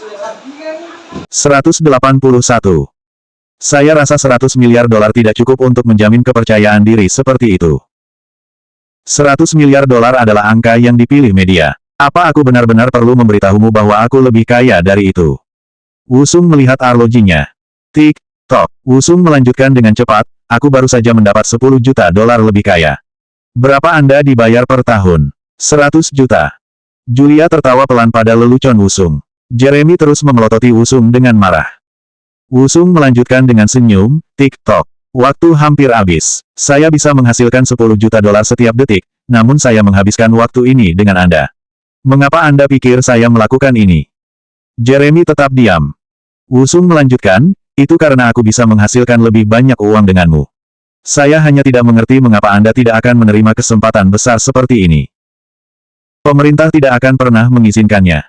181. Saya rasa 100 miliar dolar tidak cukup untuk menjamin kepercayaan diri seperti itu. 100 miliar dolar adalah angka yang dipilih media. Apa aku benar-benar perlu memberitahumu bahwa aku lebih kaya dari itu? Wusung melihat arlojinya. Tik-tok. Wusung melanjutkan dengan cepat, aku baru saja mendapat 10 juta dolar lebih kaya. Berapa Anda dibayar per tahun? 100 juta. Julia tertawa pelan pada lelucon Wusung. Jeremy terus memelototi Wusung dengan marah. Wusung melanjutkan dengan senyum, tik-tok. Waktu hampir habis. Saya bisa menghasilkan 10 juta dolar setiap detik, namun saya menghabiskan waktu ini dengan Anda. Mengapa Anda pikir saya melakukan ini? Jeremy tetap diam. Wusung melanjutkan, itu karena aku bisa menghasilkan lebih banyak uang denganmu. Saya hanya tidak mengerti mengapa Anda tidak akan menerima kesempatan besar seperti ini. Pemerintah tidak akan pernah mengizinkannya.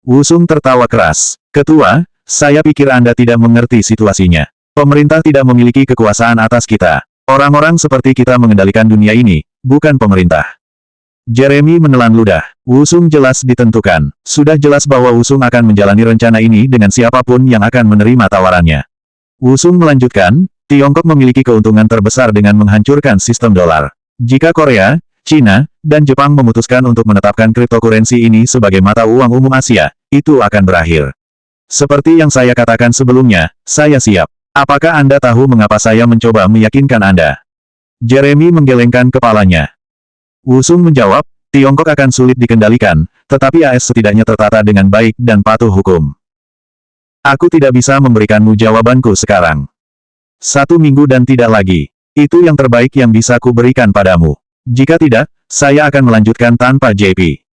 Wusung tertawa keras. Ketua, saya pikir Anda tidak mengerti situasinya. Pemerintah tidak memiliki kekuasaan atas kita. Orang-orang seperti kita mengendalikan dunia ini, bukan pemerintah. Jeremy menelan ludah. Wusung jelas ditentukan. Sudah jelas bahwa Wusung akan menjalani rencana ini dengan siapapun yang akan menerima tawarannya. Wusung melanjutkan, Tiongkok memiliki keuntungan terbesar dengan menghancurkan sistem dolar. Jika Korea, China, dan Jepang memutuskan untuk menetapkan kriptokurensi ini sebagai mata uang umum Asia, itu akan berakhir. Seperti yang saya katakan sebelumnya, saya siap. Apakah Anda tahu mengapa saya mencoba meyakinkan Anda? Jeremy menggelengkan kepalanya. Wusung menjawab, Tiongkok akan sulit dikendalikan, tetapi AS setidaknya tertata dengan baik dan patuh hukum. Aku tidak bisa memberikanmu jawabanku sekarang. 1 minggu dan tidak lagi. Itu yang terbaik yang bisa kuberikan padamu. Jika tidak, saya akan melanjutkan tanpa JP.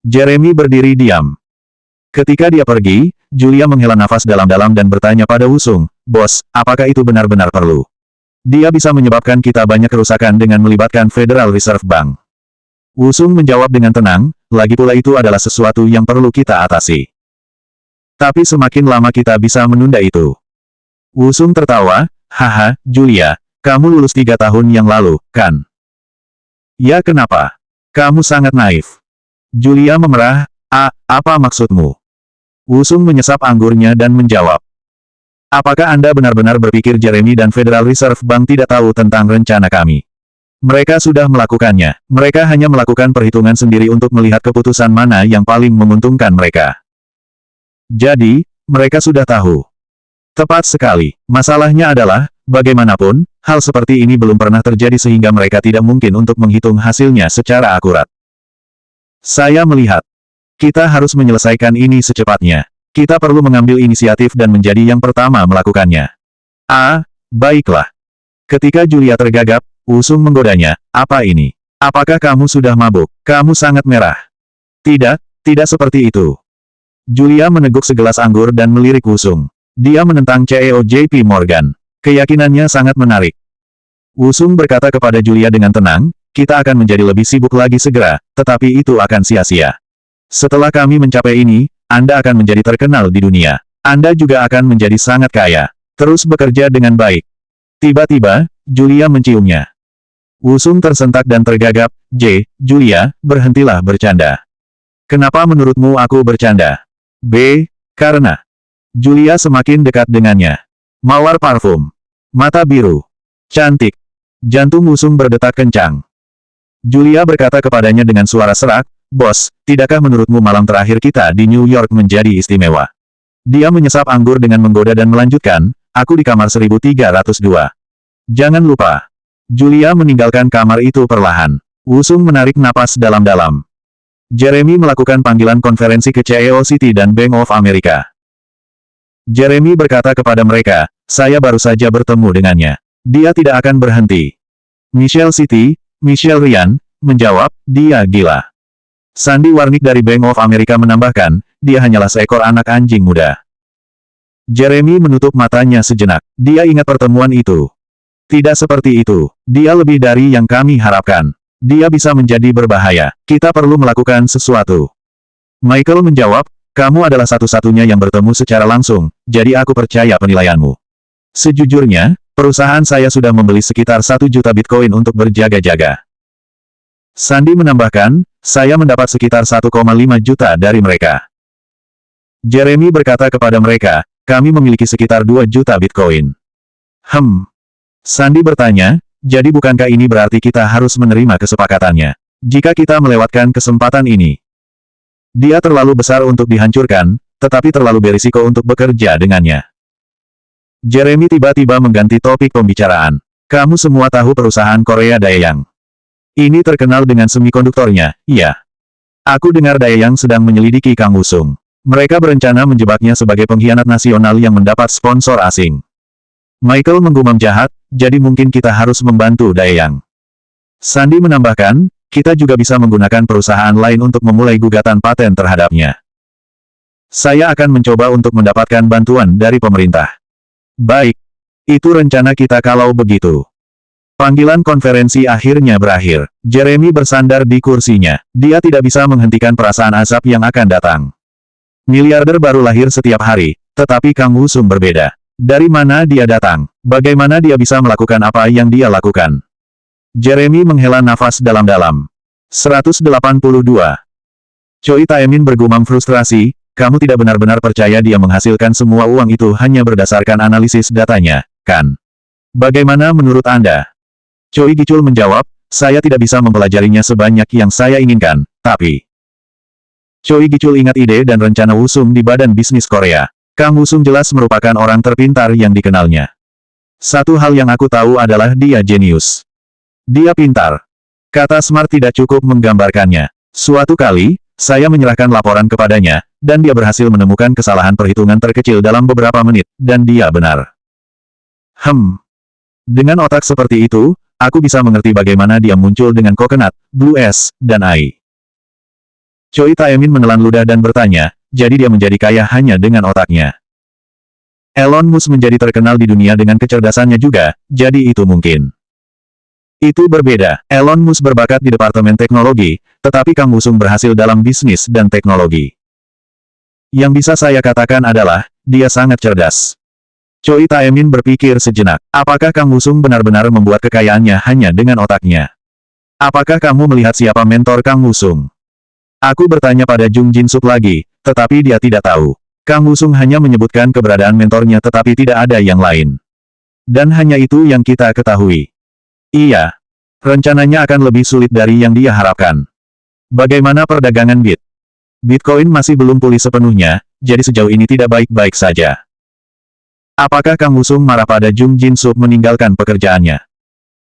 Jeremy berdiri diam. Ketika dia pergi, Julia menghela nafas dalam-dalam dan bertanya pada Wusung, Bos, apakah itu benar-benar perlu? Dia bisa menyebabkan kita banyak kerusakan dengan melibatkan Federal Reserve Bank. Wusung menjawab dengan tenang, lagi pula itu adalah sesuatu yang perlu kita atasi. Tapi semakin lama kita bisa menunda itu. Wusung tertawa, haha, Julia, kamu lulus 3 tahun yang lalu, kan? Ya kenapa? Kamu sangat naif. Julia memerah, apa maksudmu? Wusung menyesap anggurnya dan menjawab. Apakah Anda benar-benar berpikir Jeremy dan Federal Reserve Bank tidak tahu tentang rencana kami? Mereka sudah melakukannya. Mereka hanya melakukan perhitungan sendiri untuk melihat keputusan mana yang paling menguntungkan mereka. Jadi, mereka sudah tahu. Tepat sekali. Masalahnya adalah, bagaimanapun, hal seperti ini belum pernah terjadi sehingga mereka tidak mungkin untuk menghitung hasilnya secara akurat. Saya melihat. Kita harus menyelesaikan ini secepatnya. Kita perlu mengambil inisiatif dan menjadi yang pertama melakukannya. Baiklah. Ketika Julia tergagap, Wusung menggodanya, apa ini? Apakah kamu sudah mabuk? Kamu sangat merah. Tidak, tidak seperti itu. Julia meneguk segelas anggur dan melirik Wusung. Dia menentang CEO JP Morgan. Keyakinannya sangat menarik. Wusung berkata kepada Julia dengan tenang, kita akan menjadi lebih sibuk lagi segera, tetapi itu akan sia-sia. Setelah kami mencapai ini, Anda akan menjadi terkenal di dunia. Anda juga akan menjadi sangat kaya. Terus bekerja dengan baik. Tiba-tiba, Julia menciumnya. Wusung tersentak dan tergagap, Julia, berhentilah bercanda. Kenapa menurutmu aku bercanda? Karena. Julia semakin dekat dengannya. Mawar parfum. Mata biru. Cantik. Jantung Wusung berdetak kencang. Julia berkata kepadanya dengan suara serak, Bos, tidakkah menurutmu malam terakhir kita di New York menjadi istimewa? Dia menyesap anggur dengan menggoda dan melanjutkan, aku di kamar 1302. Jangan lupa. Julia meninggalkan kamar itu perlahan. Wusung menarik napas dalam-dalam. Jeremy melakukan panggilan konferensi ke CEO Citi dan Bank of America. Jeremy berkata kepada mereka, saya baru saja bertemu dengannya. Dia tidak akan berhenti. Michelle Citi, Michelle Ryan, menjawab, dia gila. Sandy Warnick dari Bank of America menambahkan, dia hanyalah seekor anak anjing muda. Jeremy menutup matanya sejenak. Dia ingat pertemuan itu. Tidak seperti itu. Dia lebih dari yang kami harapkan. Dia bisa menjadi berbahaya. Kita perlu melakukan sesuatu. Michael menjawab, kamu adalah satu-satunya yang bertemu secara langsung, jadi aku percaya penilaianmu. Sejujurnya, perusahaan saya sudah membeli sekitar 1 juta Bitcoin untuk berjaga-jaga. Sandy menambahkan, saya mendapat sekitar 1,5 juta dari mereka. Jeremy berkata kepada mereka, kami memiliki sekitar 2 juta Bitcoin. Sandy bertanya, jadi bukankah ini berarti kita harus menerima kesepakatannya? Jika kita melewatkan kesempatan ini, dia terlalu besar untuk dihancurkan, tetapi terlalu berisiko untuk bekerja dengannya. Jeremy tiba-tiba mengganti topik pembicaraan. Kamu semua tahu perusahaan Korea Daeyang. Ini terkenal dengan semikonduktornya, iya. Aku dengar Daeyang sedang menyelidiki Kang Wusung. Mereka berencana menjebaknya sebagai pengkhianat nasional yang mendapat sponsor asing. Michael menggumam jahat, jadi mungkin kita harus membantu Daeyang. Sandy menambahkan, kita juga bisa menggunakan perusahaan lain untuk memulai gugatan paten terhadapnya. Saya akan mencoba untuk mendapatkan bantuan dari pemerintah. Baik. Itu rencana kita kalau begitu. Panggilan konferensi akhirnya berakhir. Jeremy bersandar di kursinya. Dia tidak bisa menghentikan perasaan azab yang akan datang. Miliarder baru lahir setiap hari, tetapi Kang Wusung berbeda. Dari mana dia datang? Bagaimana dia bisa melakukan apa yang dia lakukan? Jeremy menghela nafas dalam-dalam. 182. Choi Taemin bergumam frustrasi, kamu tidak benar-benar percaya dia menghasilkan semua uang itu hanya berdasarkan analisis datanya, kan? Bagaimana menurut Anda? Choi Gichul menjawab, saya tidak bisa mempelajarinya sebanyak yang saya inginkan, tapi... Choi Gichul ingat ide dan rencana Wusung di Badan Bisnis Korea. Kang Wusung jelas merupakan orang terpintar yang dikenalnya. Satu hal yang aku tahu adalah dia jenius. Dia pintar. Kata smart tidak cukup menggambarkannya. Suatu kali, saya menyerahkan laporan kepadanya, dan dia berhasil menemukan kesalahan perhitungan terkecil dalam beberapa menit, dan dia benar. Dengan otak seperti itu, aku bisa mengerti bagaimana dia muncul dengan Coconut, Blue S, dan AI. Choi Taemin menelan ludah dan bertanya, jadi dia menjadi kaya hanya dengan otaknya. Elon Musk menjadi terkenal di dunia dengan kecerdasannya juga, jadi itu mungkin. Itu berbeda. Elon Musk berbakat di departemen teknologi, tetapi Kang Wusung berhasil dalam bisnis dan teknologi. Yang bisa saya katakan adalah, dia sangat cerdas. Choi Taemin berpikir sejenak. Apakah Kang Wusung benar-benar membuat kekayaannya hanya dengan otaknya? Apakah kamu melihat siapa mentor Kang Wusung? Aku bertanya pada Jung Jin-suk lagi, tetapi dia tidak tahu. Kang Wusung hanya menyebutkan keberadaan mentornya tetapi tidak ada yang lain. Dan hanya itu yang kita ketahui. Iya. Rencananya akan lebih sulit dari yang dia harapkan. Bagaimana perdagangan Bitcoin masih belum pulih sepenuhnya, jadi sejauh ini tidak baik-baik saja. Apakah Kang Wusung marah pada Jung Jin-suk meninggalkan pekerjaannya?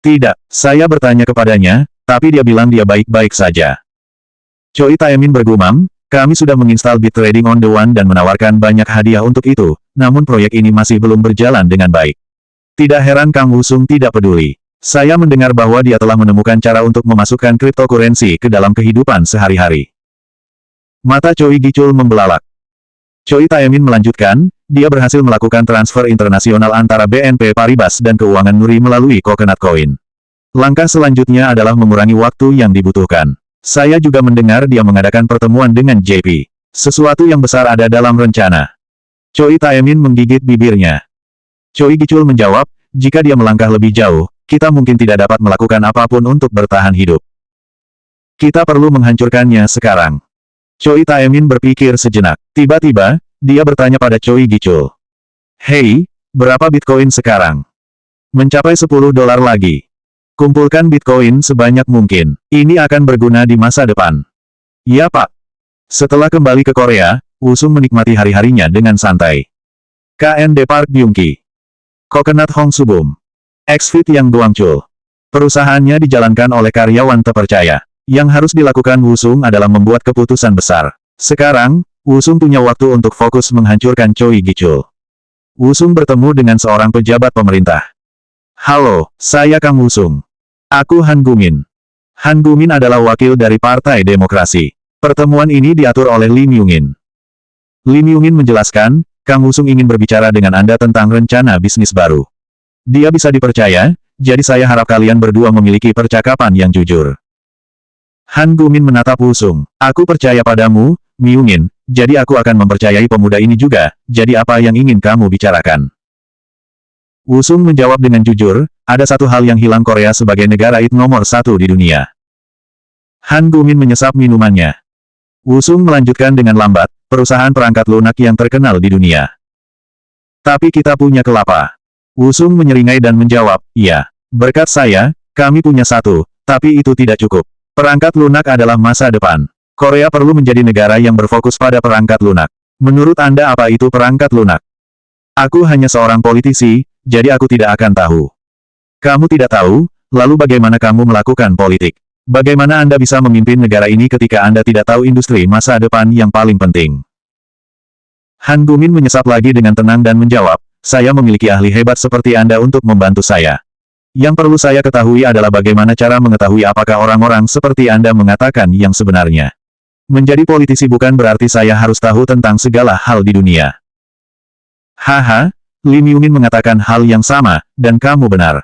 Tidak, saya bertanya kepadanya, tapi dia bilang dia baik-baik saja. Choi Taemin bergumam, kami sudah menginstal Bit Trading on the One dan menawarkan banyak hadiah untuk itu, namun proyek ini masih belum berjalan dengan baik. Tidak heran Kang Wusung tidak peduli. Saya mendengar bahwa dia telah menemukan cara untuk memasukkan cryptocurrency ke dalam kehidupan sehari-hari. Mata Choi Gichul membelalak. Choi Taemin melanjutkan, dia berhasil melakukan transfer internasional antara BNP Paribas dan keuangan Nuri melalui Coconut Coin. Langkah selanjutnya adalah mengurangi waktu yang dibutuhkan. Saya juga mendengar dia mengadakan pertemuan dengan JP. Sesuatu yang besar ada dalam rencana. Choi Taemin menggigit bibirnya. Choi Gichul menjawab, jika dia melangkah lebih jauh, kita mungkin tidak dapat melakukan apapun untuk bertahan hidup. Kita perlu menghancurkannya sekarang. Choi Taemin berpikir sejenak. Tiba-tiba, dia bertanya pada Choi Gichul. Hei, berapa Bitcoin sekarang? Mencapai $10 lagi. Kumpulkan Bitcoin sebanyak mungkin. Ini akan berguna di masa depan. Ya Pak. Setelah kembali ke Korea, Wusung menikmati hari-harinya dengan santai. KND Park Byung-ki. Coconut Hong Subum. Exfit Yang Guangchul. Perusahaannya dijalankan oleh karyawan terpercaya. Yang harus dilakukan Wusung adalah membuat keputusan besar. Sekarang, Wusung punya waktu untuk fokus menghancurkan Choi Gichul. Wusung bertemu dengan seorang pejabat pemerintah. Halo, saya Kang Wusung. Aku Han Gumin. Han Gumin adalah wakil dari Partai Demokrasi. Pertemuan ini diatur oleh Lee Myung-in. Lee Myung-in menjelaskan, Kang Wusung ingin berbicara dengan Anda tentang rencana bisnis baru. Dia bisa dipercaya, jadi saya harap kalian berdua memiliki percakapan yang jujur. Han Gumin menatap Wusung. Aku percaya padamu, Myung-in, jadi aku akan mempercayai pemuda ini juga, jadi apa yang ingin kamu bicarakan? Wusung menjawab dengan jujur, ada satu hal yang hilang Korea sebagai negara IT nomor 1 di dunia. Han Gumin menyesap minumannya. Wusung melanjutkan dengan lambat, perusahaan perangkat lunak yang terkenal di dunia. Tapi kita punya kelapa. Wusung menyeringai dan menjawab, iya. Berkat saya, kami punya satu, tapi itu tidak cukup. Perangkat lunak adalah masa depan. Korea perlu menjadi negara yang berfokus pada perangkat lunak. Menurut Anda apa itu perangkat lunak? Aku hanya seorang politisi, jadi aku tidak akan tahu. Kamu tidak tahu, lalu bagaimana kamu melakukan politik? Bagaimana Anda bisa memimpin negara ini ketika Anda tidak tahu industri masa depan yang paling penting? Han Gumin menyesap lagi dengan tenang dan menjawab, saya memiliki ahli hebat seperti Anda untuk membantu saya. Yang perlu saya ketahui adalah bagaimana cara mengetahui apakah orang-orang seperti Anda mengatakan yang sebenarnya. Menjadi politisi bukan berarti saya harus tahu tentang segala hal di dunia. Haha, Lim Yungin mengatakan hal yang sama, dan kamu benar.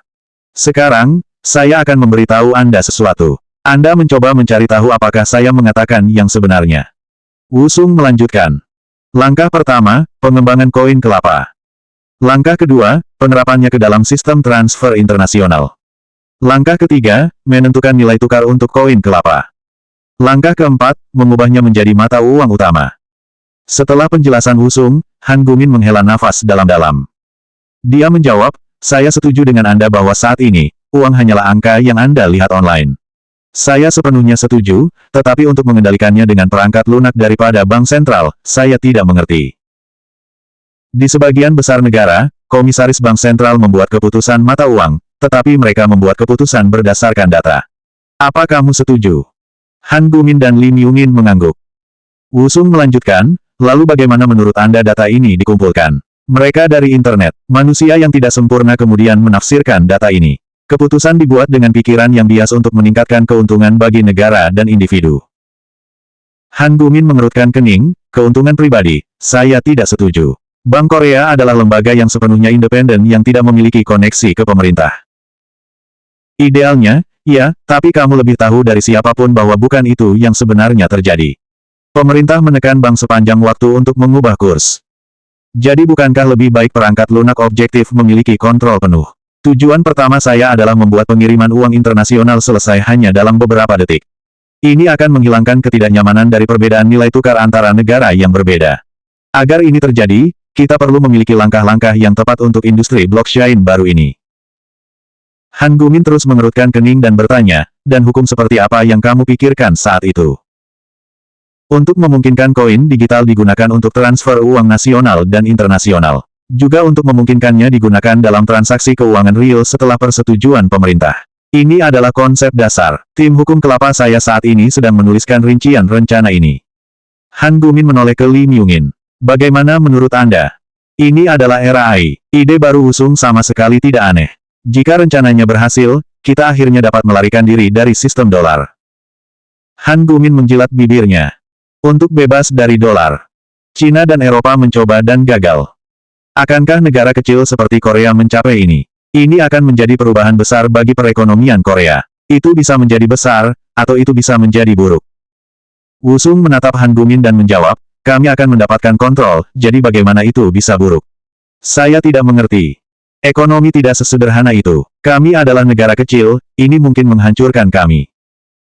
Sekarang, saya akan memberitahu Anda sesuatu. Anda mencoba mencari tahu apakah saya mengatakan yang sebenarnya. Wusung melanjutkan. Langkah pertama, pengembangan koin kelapa. Langkah kedua, penerapannya ke dalam sistem transfer internasional. Langkah ketiga, menentukan nilai tukar untuk koin kelapa. Langkah keempat, mengubahnya menjadi mata uang utama. Setelah penjelasan Wusung, Han Gumin menghela nafas dalam-dalam. Dia menjawab, saya setuju dengan Anda bahwa saat ini, uang hanyalah angka yang Anda lihat online. Saya sepenuhnya setuju, tetapi untuk mengendalikannya dengan perangkat lunak daripada bank sentral, saya tidak mengerti. Di sebagian besar negara, komisaris bank sentral membuat keputusan mata uang, tetapi mereka membuat keputusan berdasarkan data. Apa kamu setuju? Han Gumin dan Lim Yungin mengangguk. Wusung melanjutkan, lalu bagaimana menurut Anda data ini dikumpulkan? Mereka dari internet, manusia yang tidak sempurna kemudian menafsirkan data ini. Keputusan dibuat dengan pikiran yang bias untuk meningkatkan keuntungan bagi negara dan individu. Han Gumin mengerutkan kening, keuntungan pribadi, saya tidak setuju. Bank Korea adalah lembaga yang sepenuhnya independen yang tidak memiliki koneksi ke pemerintah. Idealnya, ya, tapi kamu lebih tahu dari siapapun bahwa bukan itu yang sebenarnya terjadi. Pemerintah menekan bank sepanjang waktu untuk mengubah kurs. Jadi bukankah lebih baik perangkat lunak objektif memiliki kontrol penuh? Tujuan pertama saya adalah membuat pengiriman uang internasional selesai hanya dalam beberapa detik. Ini akan menghilangkan ketidaknyamanan dari perbedaan nilai tukar antara negara yang berbeda. Agar ini terjadi, kita perlu memiliki langkah-langkah yang tepat untuk industri blockchain baru ini. Han Gumin terus mengerutkan kening dan bertanya, dan hukum seperti apa yang kamu pikirkan saat itu? Untuk memungkinkan koin digital digunakan untuk transfer uang nasional dan internasional. Juga untuk memungkinkannya digunakan dalam transaksi keuangan real setelah persetujuan pemerintah. Ini adalah konsep dasar. Tim hukum kelapa saya saat ini sedang menuliskan rincian rencana ini. Han Gumin menoleh ke Lim Yungin. Bagaimana menurut Anda? Ini adalah era AI. Ide baru Wusung sama sekali tidak aneh. Jika rencananya berhasil, kita akhirnya dapat melarikan diri dari sistem dolar. Han Gumin menjilat bibirnya. Untuk bebas dari dolar. Cina dan Eropa mencoba dan gagal. Akankah negara kecil seperti Korea mencapai ini? Ini akan menjadi perubahan besar bagi perekonomian Korea. Itu bisa menjadi besar, atau itu bisa menjadi buruk. Wusung menatap Han Gumin dan menjawab, kami akan mendapatkan kontrol, jadi bagaimana itu bisa buruk? Saya tidak mengerti. Ekonomi tidak sesederhana itu. Kami adalah negara kecil, ini mungkin menghancurkan kami.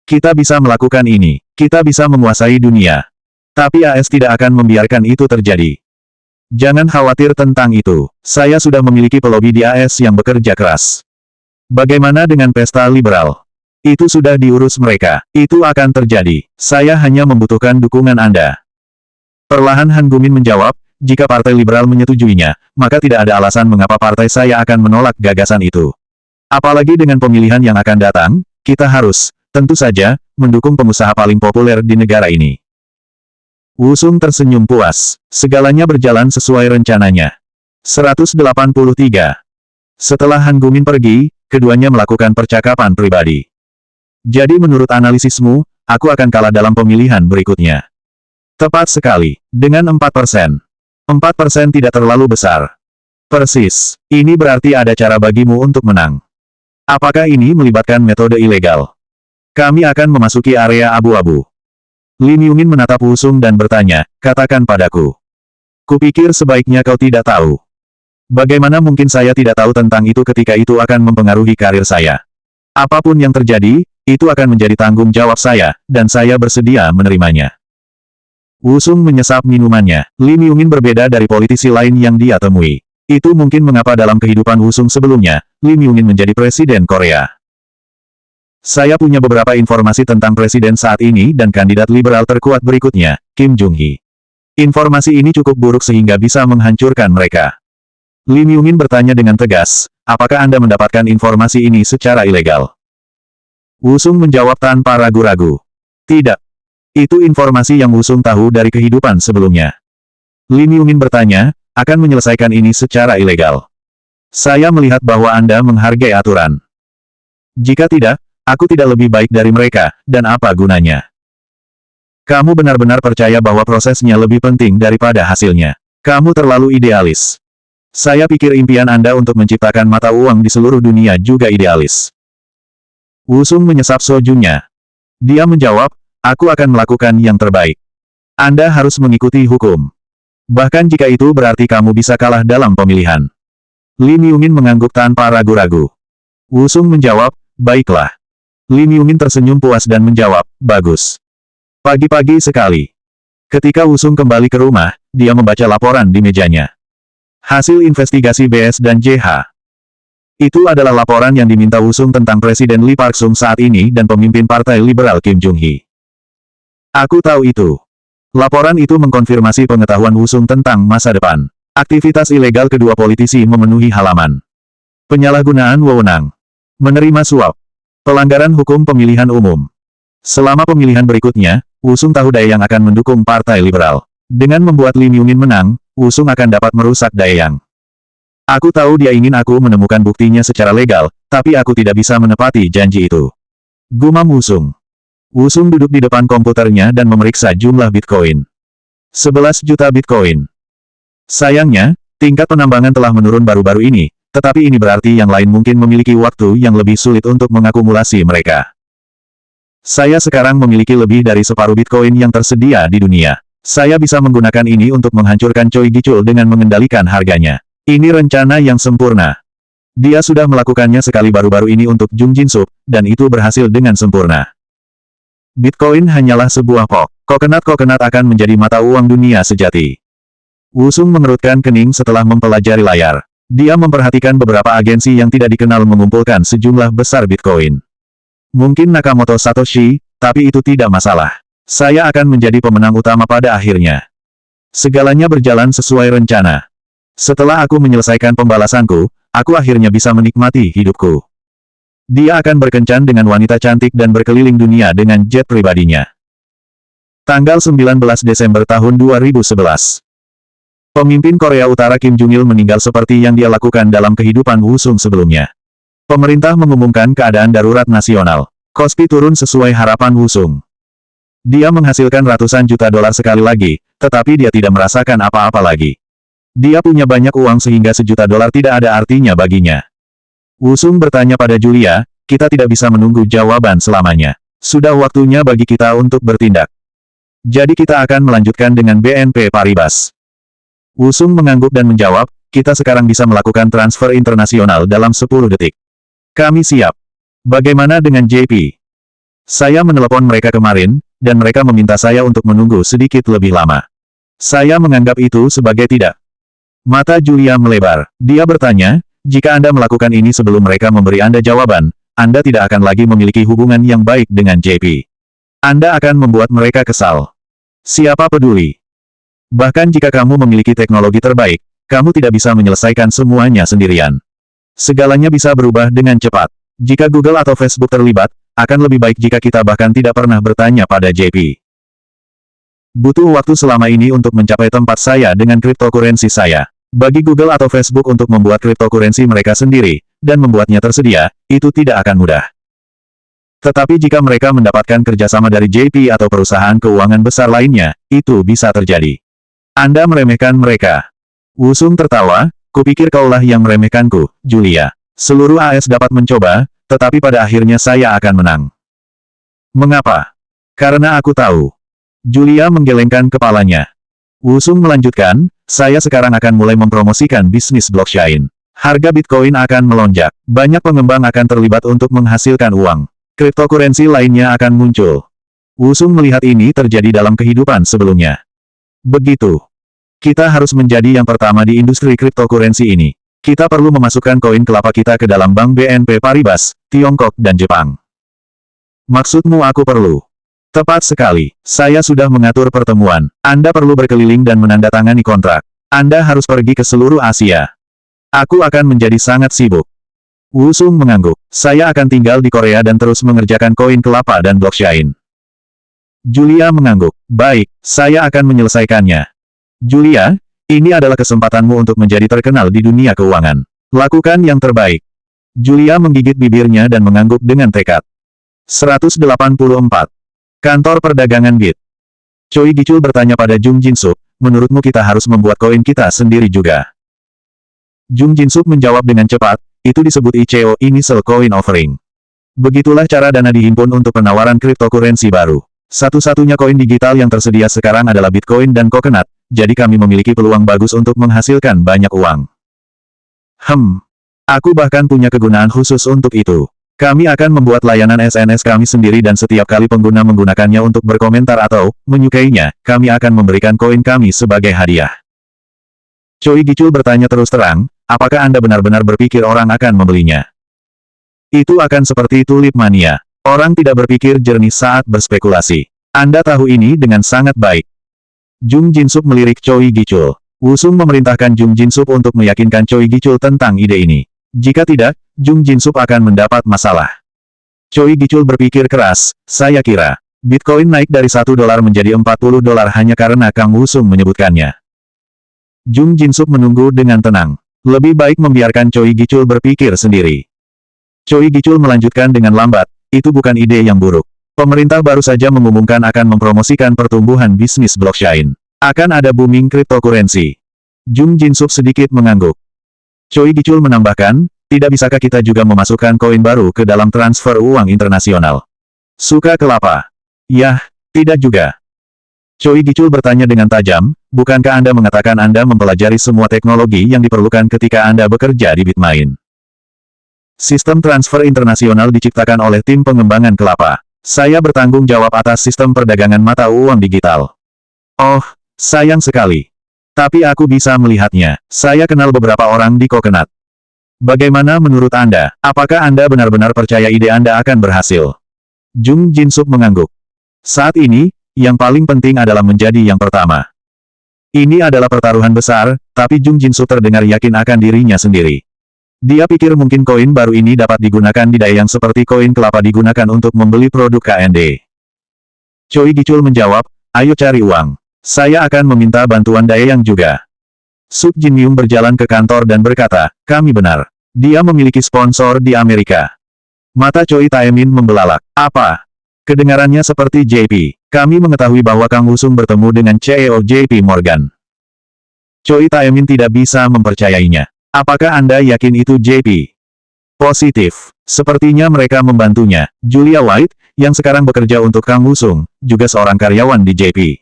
Kita bisa melakukan ini. Kita bisa menguasai dunia. Tapi AS tidak akan membiarkan itu terjadi. Jangan khawatir tentang itu. Saya sudah memiliki pelobi di AS yang bekerja keras. Bagaimana dengan pesta liberal? Itu sudah diurus mereka. Itu akan terjadi. Saya hanya membutuhkan dukungan Anda. Perlahan Han Gumin menjawab, jika Partai Liberal menyetujuinya, maka tidak ada alasan mengapa partai saya akan menolak gagasan itu. Apalagi dengan pemilihan yang akan datang, kita harus, tentu saja, mendukung pengusaha paling populer di negara ini. Wusung tersenyum puas. Segalanya berjalan sesuai rencananya. 183. Setelah Han Gumin pergi, keduanya melakukan percakapan pribadi. Jadi menurut analisismu, aku akan kalah dalam pemilihan berikutnya. Tepat sekali. Dengan 4%. 4% tidak terlalu besar. Persis. Ini berarti ada cara bagimu untuk menang. Apakah ini melibatkan metode ilegal? Kami akan memasuki area abu-abu. Lim Yungin menatap Wusung dan bertanya, katakan padaku. Kupikir sebaiknya kau tidak tahu. Bagaimana mungkin saya tidak tahu tentang itu ketika itu akan mempengaruhi karir saya? Apapun yang terjadi, itu akan menjadi tanggung jawab saya, dan saya bersedia menerimanya. Wusung menyesap minumannya. Lim Yungin berbeda dari politisi lain yang dia temui. Itu mungkin mengapa dalam kehidupan Wusung sebelumnya, Lim Yungin menjadi presiden Korea. Saya punya beberapa informasi tentang presiden saat ini dan kandidat liberal terkuat berikutnya, Kim Jong-hee. Informasi ini cukup buruk sehingga bisa menghancurkan mereka. Lim Yungin bertanya dengan tegas, apakah Anda mendapatkan informasi ini secara ilegal? Wusung menjawab tanpa ragu-ragu. Tidak. Itu informasi yang Wusung tahu dari kehidupan sebelumnya. Lim Yungin bertanya, akan menyelesaikan ini secara ilegal. Saya melihat bahwa Anda menghargai aturan. Jika tidak, aku tidak lebih baik dari mereka, dan apa gunanya? Kamu benar-benar percaya bahwa prosesnya lebih penting daripada hasilnya. Kamu terlalu idealis. Saya pikir impian Anda untuk menciptakan mata uang di seluruh dunia juga idealis. Wusung menyesap sojunya. Dia menjawab, aku akan melakukan yang terbaik. Anda harus mengikuti hukum. Bahkan jika itu berarti kamu bisa kalah dalam pemilihan. Lim Yungin mengangguk tanpa ragu-ragu. Wusung menjawab, baiklah. Lim Yungin tersenyum puas dan menjawab, bagus. Pagi-pagi sekali. Ketika Wusung kembali ke rumah, dia membaca laporan di mejanya. Hasil investigasi BS dan JH. Itu adalah laporan yang diminta Wusung tentang Presiden Lee Park-sung saat ini dan pemimpin Partai Liberal Kim Jong-hee. Aku tahu itu. Laporan itu mengkonfirmasi pengetahuan Wusung tentang masa depan. Aktivitas ilegal kedua politisi memenuhi halaman. Penyalahgunaan wewenang. Menerima suap. Pelanggaran hukum pemilihan umum. Selama pemilihan berikutnya, Wusung tahu Daeyang akan mendukung Partai Liberal. Dengan membuat Lim Yungin menang, Wusung akan dapat merusak Daeyang. Aku tahu dia ingin aku menemukan buktinya secara legal, tapi aku tidak bisa menepati janji itu. Gumam Wusung. Wusung duduk di depan komputernya dan memeriksa jumlah Bitcoin. 11 juta Bitcoin. Sayangnya, tingkat penambangan telah menurun baru-baru ini, tetapi ini berarti yang lain mungkin memiliki waktu yang lebih sulit untuk mengakumulasi mereka. Saya sekarang memiliki lebih dari separuh Bitcoin yang tersedia di dunia. Saya bisa menggunakan ini untuk menghancurkan Choi Gi-chul dengan mengendalikan harganya. Ini rencana yang sempurna. Dia sudah melakukannya sekali baru-baru ini untuk Jung Jin-sup, dan itu berhasil dengan sempurna. Bitcoin hanyalah sebuah pok. Kokonat-kokonat akan menjadi mata uang dunia sejati. Wusung mengerutkan kening setelah mempelajari layar. Dia memperhatikan beberapa agensi yang tidak dikenal mengumpulkan sejumlah besar Bitcoin. Mungkin Nakamoto Satoshi, tapi itu tidak masalah. Saya akan menjadi pemenang utama pada akhirnya. Segalanya berjalan sesuai rencana. Setelah aku menyelesaikan pembalasanku, aku akhirnya bisa menikmati hidupku. Dia akan berkencan dengan wanita cantik dan berkeliling dunia dengan jet pribadinya. Tanggal 19 Desember tahun 2011. Pemimpin Korea Utara Kim Jong-il meninggal seperti yang dia lakukan dalam kehidupan Wusung sebelumnya. Pemerintah mengumumkan keadaan darurat nasional. Kospi turun sesuai harapan Wusung. Dia menghasilkan ratusan juta dolar sekali lagi, tetapi dia tidak merasakan apa-apa lagi. Dia punya banyak uang sehingga $1 juta tidak ada artinya baginya. Wusung bertanya pada Julia, kita tidak bisa menunggu jawaban selamanya. Sudah waktunya bagi kita untuk bertindak. Jadi kita akan melanjutkan dengan BNP Paribas. Wusung mengangguk dan menjawab, kita sekarang bisa melakukan transfer internasional dalam 10 detik. Kami siap. Bagaimana dengan JP? Saya menelepon mereka kemarin, dan mereka meminta saya untuk menunggu sedikit lebih lama. Saya menganggap itu sebagai tidak. Mata Julia melebar. Dia bertanya, jika Anda melakukan ini sebelum mereka memberi Anda jawaban, Anda tidak akan lagi memiliki hubungan yang baik dengan JP. Anda akan membuat mereka kesal. Siapa peduli? Bahkan jika kamu memiliki teknologi terbaik, kamu tidak bisa menyelesaikan semuanya sendirian. Segalanya bisa berubah dengan cepat. Jika Google atau Facebook terlibat, akan lebih baik jika kita bahkan tidak pernah bertanya pada JP. Butuh waktu selama ini untuk mencapai tempat saya dengan cryptocurrency saya. Bagi Google atau Facebook untuk membuat cryptocurrency mereka sendiri, dan membuatnya tersedia, itu tidak akan mudah. Tetapi jika mereka mendapatkan kerjasama dari JP atau perusahaan keuangan besar lainnya, itu bisa terjadi. Anda meremehkan mereka. Wusung tertawa, kupikir kaulah yang meremehkanku, Julia. Seluruh AS dapat mencoba, tetapi pada akhirnya saya akan menang. Mengapa? Karena aku tahu. Julia menggelengkan kepalanya. Wusung melanjutkan, saya sekarang akan mulai mempromosikan bisnis blockchain. Harga Bitcoin akan melonjak. Banyak pengembang akan terlibat untuk menghasilkan uang. Cryptocurrency lainnya akan muncul. Wusung melihat ini terjadi dalam kehidupan sebelumnya. Begitu. Kita harus menjadi yang pertama di industri cryptocurrency ini. Kita perlu memasukkan koin kelapa kita ke dalam bank BNP Paribas, Tiongkok dan Jepang. Maksudmu aku perlu? Tepat sekali. Saya sudah mengatur pertemuan. Anda perlu berkeliling dan menandatangani kontrak. Anda harus pergi ke seluruh Asia. Aku akan menjadi sangat sibuk. Wusung mengangguk. Saya akan tinggal di Korea dan terus mengerjakan koin kelapa dan blockchain. Julia mengangguk. Baik, saya akan menyelesaikannya. Julia, ini adalah kesempatanmu untuk menjadi terkenal di dunia keuangan. Lakukan yang terbaik. Julia menggigit bibirnya dan mengangguk dengan tekad. 184. Kantor Perdagangan Bit. Choi Gichul bertanya pada Jung Jin-sup, menurutmu kita harus membuat koin kita sendiri juga? Jung Jin-sup menjawab dengan cepat, itu disebut ICO, Initial Coin Offering. Begitulah cara dana dihimpun untuk penawaran cryptocurrency baru. Satu-satunya koin digital yang tersedia sekarang adalah Bitcoin dan Coconut, jadi kami memiliki peluang bagus untuk menghasilkan banyak uang. Aku bahkan punya kegunaan khusus untuk itu. Kami akan membuat layanan SNS kami sendiri dan setiap kali pengguna menggunakannya untuk berkomentar atau menyukainya, kami akan memberikan koin kami sebagai hadiah. Choi Gichul bertanya terus terang, apakah Anda benar-benar berpikir orang akan membelinya? Itu akan seperti tulip mania. Orang tidak berpikir jernih saat berspekulasi. Anda tahu ini dengan sangat baik. Jung Jin-sup melirik Choi Gichul. Wusung memerintahkan Jung Jin-sup untuk meyakinkan Choi Gichul tentang ide ini. Jika tidak, Jung Jin-sup akan mendapat masalah. Choi Gichul berpikir keras, saya kira, Bitcoin naik dari $1 menjadi $40 hanya karena Kang Wusung menyebutkannya. Jung Jin-sup menunggu dengan tenang. Lebih baik membiarkan Choi Gichul berpikir sendiri. Choi Gichul melanjutkan dengan lambat, itu bukan ide yang buruk. Pemerintah baru saja mengumumkan akan mempromosikan pertumbuhan bisnis blockchain. Akan ada booming cryptocurrency. Jung Jin-sup sedikit mengangguk. Choi Gichul menambahkan, tidak bisakah kita juga memasukkan koin baru ke dalam transfer uang internasional? Suka kelapa? Yah, tidak juga. Choi Gichul bertanya dengan tajam, bukankah Anda mengatakan Anda mempelajari semua teknologi yang diperlukan ketika Anda bekerja di Bitmain? Sistem transfer internasional diciptakan oleh tim pengembangan kelapa. Saya bertanggung jawab atas sistem perdagangan mata uang digital. Oh, sayang sekali. Tapi aku bisa melihatnya. Saya kenal beberapa orang di Coconut. Bagaimana menurut Anda? Apakah Anda benar-benar percaya ide Anda akan berhasil? Jung Jin-sup mengangguk. Saat ini, yang paling penting adalah menjadi yang pertama. Ini adalah pertaruhan besar, tapi Jung Jin-sup terdengar yakin akan dirinya sendiri. Dia pikir mungkin koin baru ini dapat digunakan di daya yang seperti koin kelapa digunakan untuk membeli produk KND. Choi Gichul menjawab, ayo cari uang. Saya akan meminta bantuan Daeyang juga. Suk Jin Myung berjalan ke kantor dan berkata, kami benar. Dia memiliki sponsor di Amerika. Mata Choi Taemin membelalak. Apa? Kedengarannya seperti JP. Kami mengetahui bahwa Kang Wusung bertemu dengan CEO JP Morgan. Choi Taemin tidak bisa mempercayainya. Apakah Anda yakin itu JP? Positif. Sepertinya mereka membantunya. Julia White, yang sekarang bekerja untuk Kang Wusung, juga seorang karyawan di JP.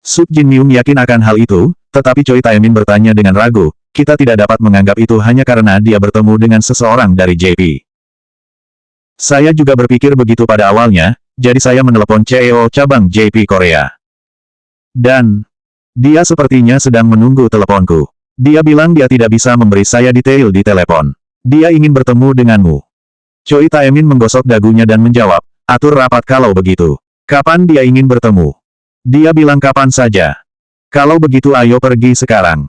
Suk Jin Myung yakin akan hal itu, tetapi Choi Taemin bertanya dengan ragu, kita tidak dapat menganggap itu hanya karena dia bertemu dengan seseorang dari JP. Saya juga berpikir begitu pada awalnya, jadi saya menelepon CEO cabang JP Korea. Dan, dia sepertinya sedang menunggu teleponku. Dia bilang dia tidak bisa memberi saya detail di telepon. Dia ingin bertemu denganmu. Choi Taemin menggosok dagunya dan menjawab, atur rapat kalau begitu. Kapan dia ingin bertemu? Dia bilang kapan saja. Kalau begitu ayo pergi sekarang.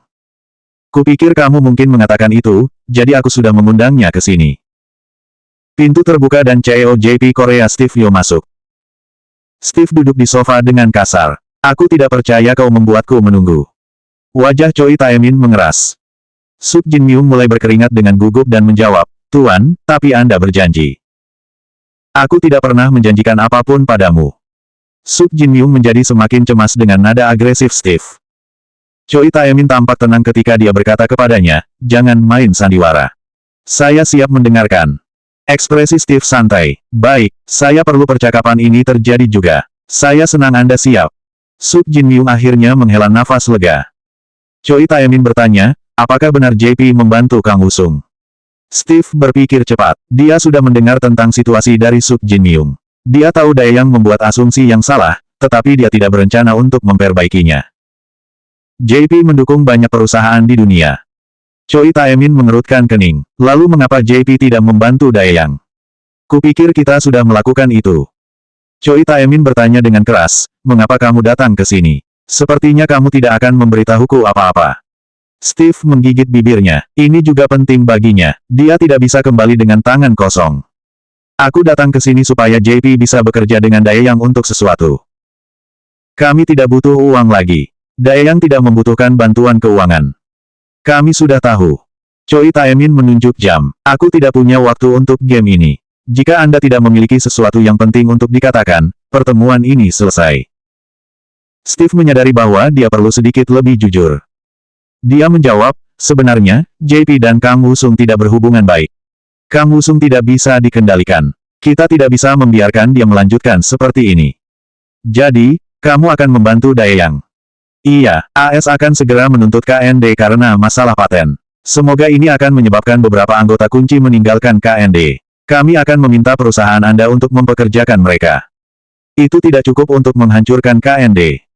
Kupikir kamu mungkin mengatakan itu, jadi aku sudah mengundangnya ke sini. Pintu terbuka dan CEO JP Korea Steve Yo masuk. Steve duduk di sofa dengan kasar. Aku tidak percaya kau membuatku menunggu. Wajah Choi Taemin mengeras. Suk Jin Myung mulai berkeringat dengan gugup dan menjawab, Tuan, tapi Anda berjanji. Aku tidak pernah menjanjikan apapun padamu. Suk Jin Myung menjadi semakin cemas dengan nada agresif Steve. Choi Taemin tampak tenang ketika dia berkata kepadanya, jangan main sandiwara. Saya siap mendengarkan. Ekspresi Steve santai. Baik, saya perlu percakapan ini terjadi juga. Saya senang Anda siap. Suk Jin Myung akhirnya menghela nafas lega. Choi Taemin bertanya, apakah benar JP membantu Kang Wusung? Steve berpikir cepat. Dia sudah mendengar tentang situasi dari Suk Jin Myung. Dia tahu Daeyang membuat asumsi yang salah, tetapi dia tidak berencana untuk memperbaikinya. JP mendukung banyak perusahaan di dunia. Choi Taemin mengerutkan kening. Lalu mengapa JP tidak membantu Daeyang? Kupikir kita sudah melakukan itu. Choi Taemin bertanya dengan keras, mengapa kamu datang ke sini? Sepertinya kamu tidak akan memberitahuku apa-apa. Steve menggigit bibirnya. Ini juga penting baginya. Dia tidak bisa kembali dengan tangan kosong. Aku datang ke sini supaya JP bisa bekerja dengan Daeyang untuk sesuatu. Kami tidak butuh uang lagi. Daeyang tidak membutuhkan bantuan keuangan. Kami sudah tahu. Choi Taemin menunjuk jam. Aku tidak punya waktu untuk game ini. Jika Anda tidak memiliki sesuatu yang penting untuk dikatakan, pertemuan ini selesai. Steve menyadari bahwa dia perlu sedikit lebih jujur. Dia menjawab, sebenarnya, JP dan Kang Wusung tidak berhubungan baik. Kang Wusung tidak bisa dikendalikan. Kita tidak bisa membiarkan dia melanjutkan seperti ini. Jadi, kamu akan membantu Daeyang. Iya, AS akan segera menuntut KND karena masalah paten. Semoga ini akan menyebabkan beberapa anggota kunci meninggalkan KND. Kami akan meminta perusahaan Anda untuk mempekerjakan mereka. Itu tidak cukup untuk menghancurkan KND.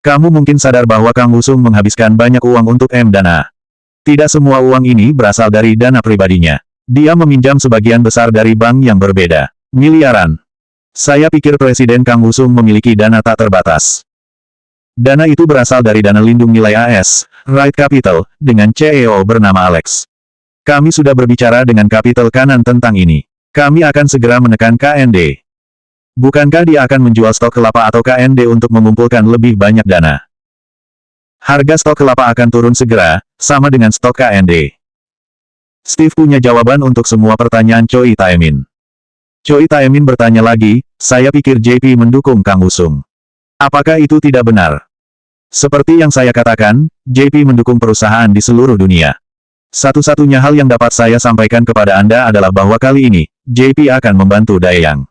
Kamu mungkin sadar bahwa Kang Wusung menghabiskan banyak uang untuk M dan A. Tidak semua uang ini berasal dari dana pribadinya. Dia meminjam sebagian besar dari bank yang berbeda. Miliaran. Saya pikir Presiden Kang Wusung memiliki dana tak terbatas. Dana itu berasal dari dana lindung nilai AS, Right Capital, dengan CEO bernama Alex. Kami sudah berbicara dengan Capital Kanan tentang ini. Kami akan segera menekan KND. Bukankah dia akan menjual stok kelapa atau KND untuk mengumpulkan lebih banyak dana? Harga stok kelapa akan turun segera, sama dengan stok KND. Steve punya jawaban untuk semua pertanyaan Choi Taemin. Choi Taemin bertanya lagi, saya pikir JP mendukung Kang Wusung. Apakah itu tidak benar? Seperti yang saya katakan, JP mendukung perusahaan di seluruh dunia. Satu-satunya hal yang dapat saya sampaikan kepada Anda adalah bahwa kali ini, JP akan membantu Daeyang.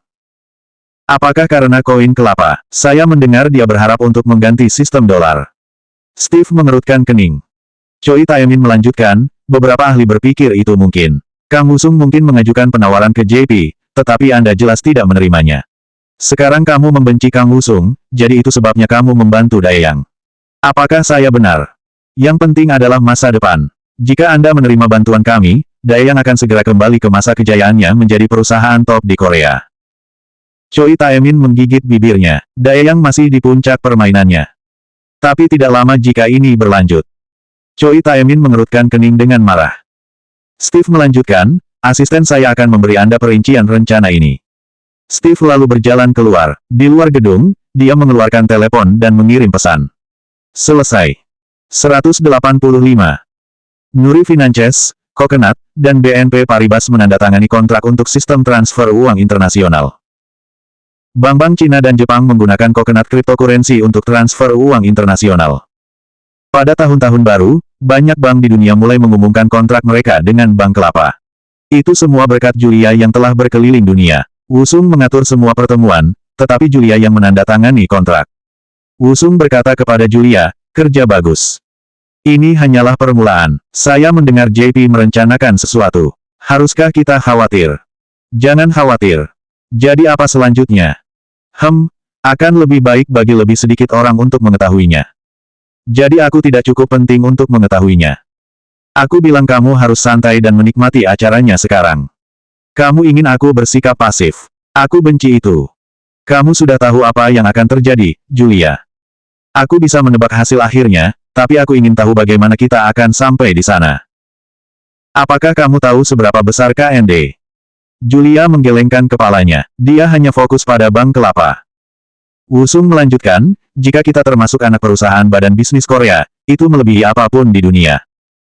Apakah karena koin kelapa? Saya mendengar dia berharap untuk mengganti sistem dolar. Steve mengerutkan kening. Choi Taemin melanjutkan, beberapa ahli berpikir itu mungkin. Kang Wusung mungkin mengajukan penawaran ke JP, tetapi Anda jelas tidak menerimanya. Sekarang kamu membenci Kang Wusung, jadi itu sebabnya kamu membantu Daeyang. Apakah saya benar? Yang penting adalah masa depan. Jika Anda menerima bantuan kami, Daeyang akan segera kembali ke masa kejayaannya menjadi perusahaan top di Korea. Choi Taemin menggigit bibirnya. Daeyang masih di puncak permainannya. Tapi tidak lama jika ini berlanjut. Choi Taemin mengerutkan kening dengan marah. Steve melanjutkan, asisten saya akan memberi Anda perincian rencana ini. Steve lalu berjalan keluar. Di luar gedung, dia mengeluarkan telepon dan mengirim pesan. Selesai. 185. Nuri Finances, Coconut, dan BNP Paribas menandatangani kontrak untuk sistem transfer uang internasional. Bank-bank Cina dan Jepang menggunakan Coconut cryptocurrency untuk transfer uang internasional. Pada tahun-tahun baru, banyak bank di dunia mulai mengumumkan kontrak mereka dengan Bank Kelapa. Itu semua berkat Julia yang telah berkeliling dunia. Wusung mengatur semua pertemuan, tetapi Julia yang menandatangani kontrak. Wusung berkata kepada Julia, kerja bagus. Ini hanyalah permulaan. Saya mendengar JP merencanakan sesuatu. Haruskah kita khawatir? Jangan khawatir. Jadi apa selanjutnya? Akan lebih baik bagi lebih sedikit orang untuk mengetahuinya. Jadi aku tidak cukup penting untuk mengetahuinya. Aku bilang kamu harus santai dan menikmati acaranya sekarang. Kamu ingin aku bersikap pasif. Aku benci itu. Kamu sudah tahu apa yang akan terjadi, Julia. Aku bisa menebak hasil akhirnya, tapi aku ingin tahu bagaimana kita akan sampai di sana. Apakah kamu tahu seberapa besar KND? Julia menggelengkan kepalanya. Dia hanya fokus pada Bank Kelapa. Wusung melanjutkan, jika kita termasuk anak perusahaan badan bisnis Korea, itu melebihi apapun di dunia.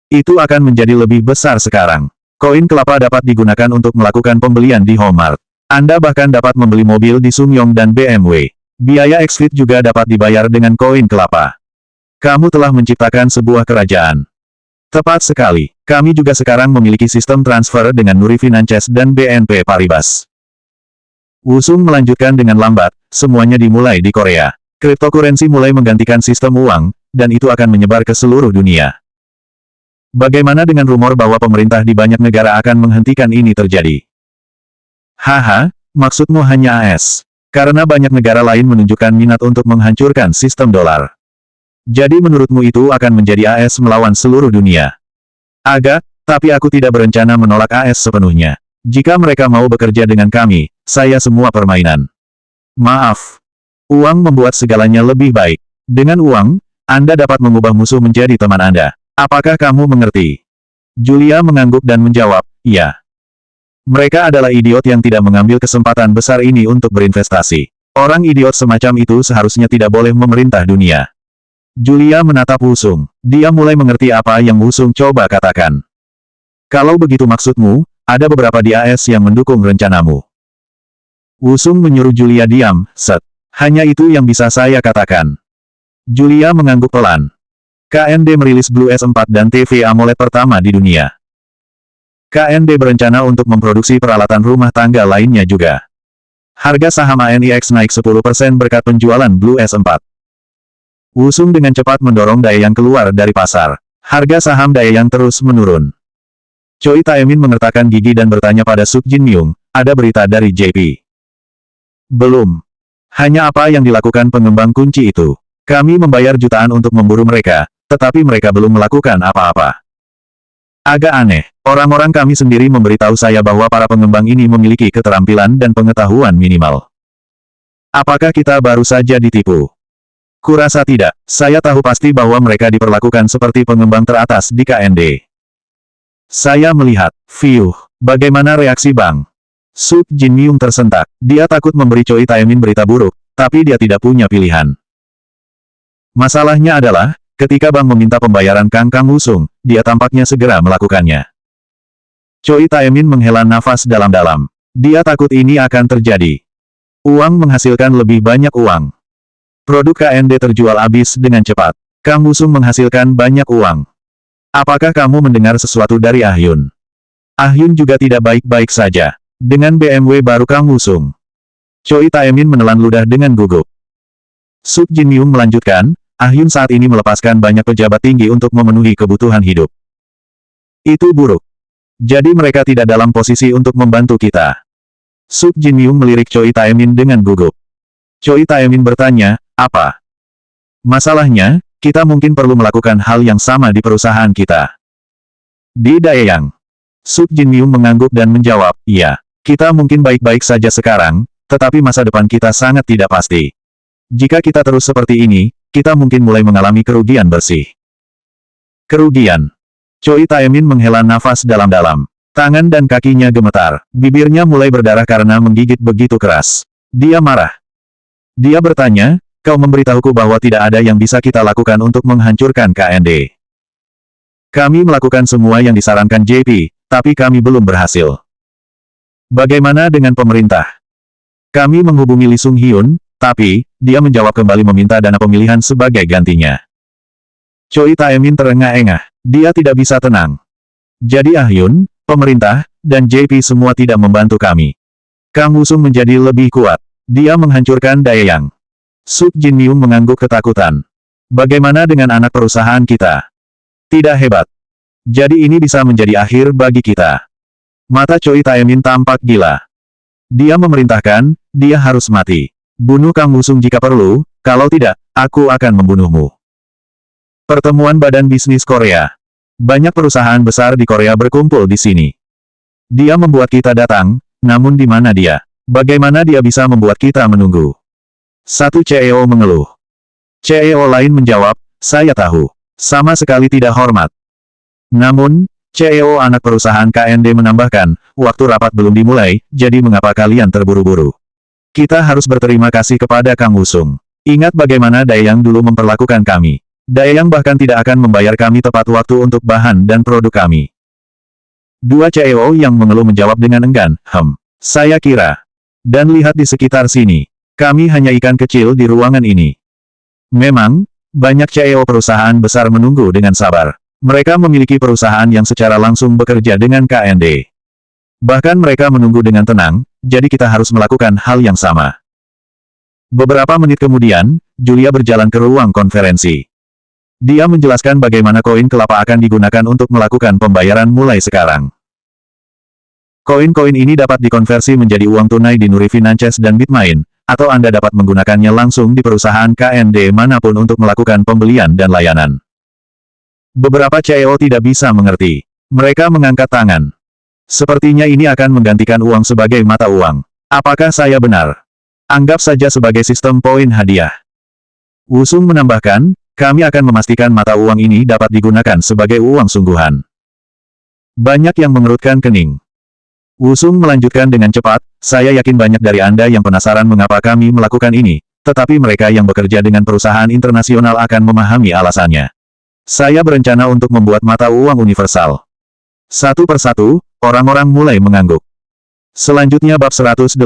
Itu akan menjadi lebih besar sekarang. Koin kelapa dapat digunakan untuk melakukan pembelian di Home-Mart. Anda bahkan dapat membeli mobil di Sung-Yong dan BMW. Biaya exit juga dapat dibayar dengan koin kelapa. Kamu telah menciptakan sebuah kerajaan. Tepat sekali. Kami juga sekarang memiliki sistem transfer dengan Nuri Finances dan BNP Paribas. Wusung melanjutkan dengan lambat, semuanya dimulai di Korea. Cryptocurrency mulai menggantikan sistem uang, dan itu akan menyebar ke seluruh dunia. Bagaimana dengan rumor bahwa pemerintah di banyak negara akan menghentikan ini terjadi? Haha, maksudmu hanya AS. Karena banyak negara lain menunjukkan minat untuk menghancurkan sistem dolar. Jadi menurutmu itu akan menjadi AS melawan seluruh dunia? Agak, tapi aku tidak berencana menolak AS sepenuhnya. Jika mereka mau bekerja dengan kami, saya semua permainan. Maaf. Uang membuat segalanya lebih baik. Dengan uang, Anda dapat mengubah musuh menjadi teman Anda. Apakah kamu mengerti? Julia mengangguk dan menjawab, iya. Mereka adalah idiot yang tidak mengambil kesempatan besar ini untuk berinvestasi. Orang idiot semacam itu seharusnya tidak boleh memerintah dunia. Julia menatap Wusung. Dia mulai mengerti apa yang Wusung coba katakan. Kalau begitu maksudmu, ada beberapa di AS yang mendukung rencanamu. Wusung menyuruh Julia diam, set. Hanya itu yang bisa saya katakan. Julia mengangguk pelan. KND merilis Blue S4 dan TV AMOLED pertama di dunia. KND berencana untuk memproduksi peralatan rumah tangga lainnya juga. Harga saham ANIX naik 10% berkat penjualan Blue S4. Wusung dengan cepat mendorong Daeyang keluar dari pasar. Harga saham Daeyang terus menurun. Choi Taemin mengertakkan gigi dan bertanya pada Suk Jin Myung, ada berita dari JP? Belum. Hanya apa yang dilakukan pengembang kunci itu. Kami membayar jutaan untuk memburu mereka, tetapi mereka belum melakukan apa-apa. Agak aneh, orang-orang kami sendiri memberitahu saya bahwa para pengembang ini memiliki keterampilan dan pengetahuan minimal. Apakah kita baru saja ditipu? Kurasa tidak, saya tahu pasti bahwa mereka diperlakukan seperti pengembang teratas di KND. Saya melihat, bagaimana reaksi Bang? Suk Jin Myung tersentak, dia takut memberi Choi Taemin berita buruk, tapi dia tidak punya pilihan. Masalahnya adalah, ketika Bang meminta pembayaran Kang Wusung, dia tampaknya segera melakukannya. Choi Taemin menghela nafas dalam-dalam. Dia takut ini akan terjadi. Uang menghasilkan lebih banyak uang. Produk KND terjual habis dengan cepat. Kang Wusung menghasilkan banyak uang. Apakah kamu mendengar sesuatu dari Ah Yun? Ah Yun juga tidak baik-baik saja. Dengan BMW baru Kang Wusung. Choi Taemin menelan ludah dengan gugup. Suk Jin Myung melanjutkan, Ah Yun saat ini melepaskan banyak pejabat tinggi untuk memenuhi kebutuhan hidup. Itu buruk. Jadi mereka tidak dalam posisi untuk membantu kita. Suk Jin Myung melirik Choi Taemin dengan gugup. Choi Taemin bertanya, apa? Masalahnya, kita mungkin perlu melakukan hal yang sama di perusahaan kita. Di Daeyang. Suk Jin Myung mengangguk dan menjawab, iya. Kita mungkin baik-baik saja sekarang, tetapi masa depan kita sangat tidak pasti. Jika kita terus seperti ini, kita mungkin mulai mengalami kerugian bersih. Kerugian. Choi Taemin menghela nafas dalam-dalam. Tangan dan kakinya gemetar. Bibirnya mulai berdarah karena menggigit begitu keras. Dia marah. Dia bertanya, kau memberitahuku bahwa tidak ada yang bisa kita lakukan untuk menghancurkan KND. Kami melakukan semua yang disarankan JP, tapi kami belum berhasil. Bagaimana dengan pemerintah? Kami menghubungi Lee Sung Hyun, tapi, dia menjawab kembali meminta dana pemilihan sebagai gantinya. Choi Taemin terengah-engah. Dia tidak bisa tenang. Jadi Ah Yun, pemerintah, dan JP semua tidak membantu kami. Kang Wusung menjadi lebih kuat. Dia menghancurkan Daeyang. Suk Jin Myung mengangguk ketakutan. Bagaimana dengan anak perusahaan kita? Tidak hebat. Jadi ini bisa menjadi akhir bagi kita. Mata Choi Taemin tampak gila. Dia memerintahkan, dia harus mati. Bunuh Kang Wusung jika perlu, kalau tidak, aku akan membunuhmu. Pertemuan Badan Bisnis Korea. Banyak perusahaan besar di Korea berkumpul di sini. Dia membuat kita datang, namun di mana dia? Bagaimana dia bisa membuat kita menunggu? Satu CEO mengeluh. CEO lain menjawab, saya tahu. Sama sekali tidak hormat. Namun, CEO anak perusahaan KND menambahkan, waktu rapat belum dimulai, jadi mengapa kalian terburu-buru? Kita harus berterima kasih kepada Kang Wusung. Ingat bagaimana Daeyang dulu memperlakukan kami. Daeyang bahkan tidak akan membayar kami tepat waktu untuk bahan dan produk kami. Dua CEO yang mengeluh menjawab dengan enggan, saya kira. Dan lihat di sekitar sini. Kami hanya ikan kecil di ruangan ini. Memang, banyak CEO perusahaan besar menunggu dengan sabar. Mereka memiliki perusahaan yang secara langsung bekerja dengan KND. Bahkan mereka menunggu dengan tenang, jadi kita harus melakukan hal yang sama. Beberapa menit kemudian, Julia berjalan ke ruang konferensi. Dia menjelaskan bagaimana koin kelapa akan digunakan untuk melakukan pembayaran mulai sekarang. Koin-koin ini dapat dikonversi menjadi uang tunai di Nuri Finances dan Bitmain, atau Anda dapat menggunakannya langsung di perusahaan KND manapun untuk melakukan pembelian dan layanan. Beberapa CEO tidak bisa mengerti. Mereka mengangkat tangan. Sepertinya ini akan menggantikan uang sebagai mata uang. Apakah saya benar? Anggap saja sebagai sistem poin hadiah. Wusung menambahkan, kami akan memastikan mata uang ini dapat digunakan sebagai uang sungguhan. Banyak yang mengerutkan kening. Wusung melanjutkan dengan cepat, saya yakin banyak dari Anda yang penasaran mengapa kami melakukan ini, tetapi mereka yang bekerja dengan perusahaan internasional akan memahami alasannya. Saya berencana untuk membuat mata uang universal. Satu persatu, orang-orang mulai mengangguk. Selanjutnya bab 186.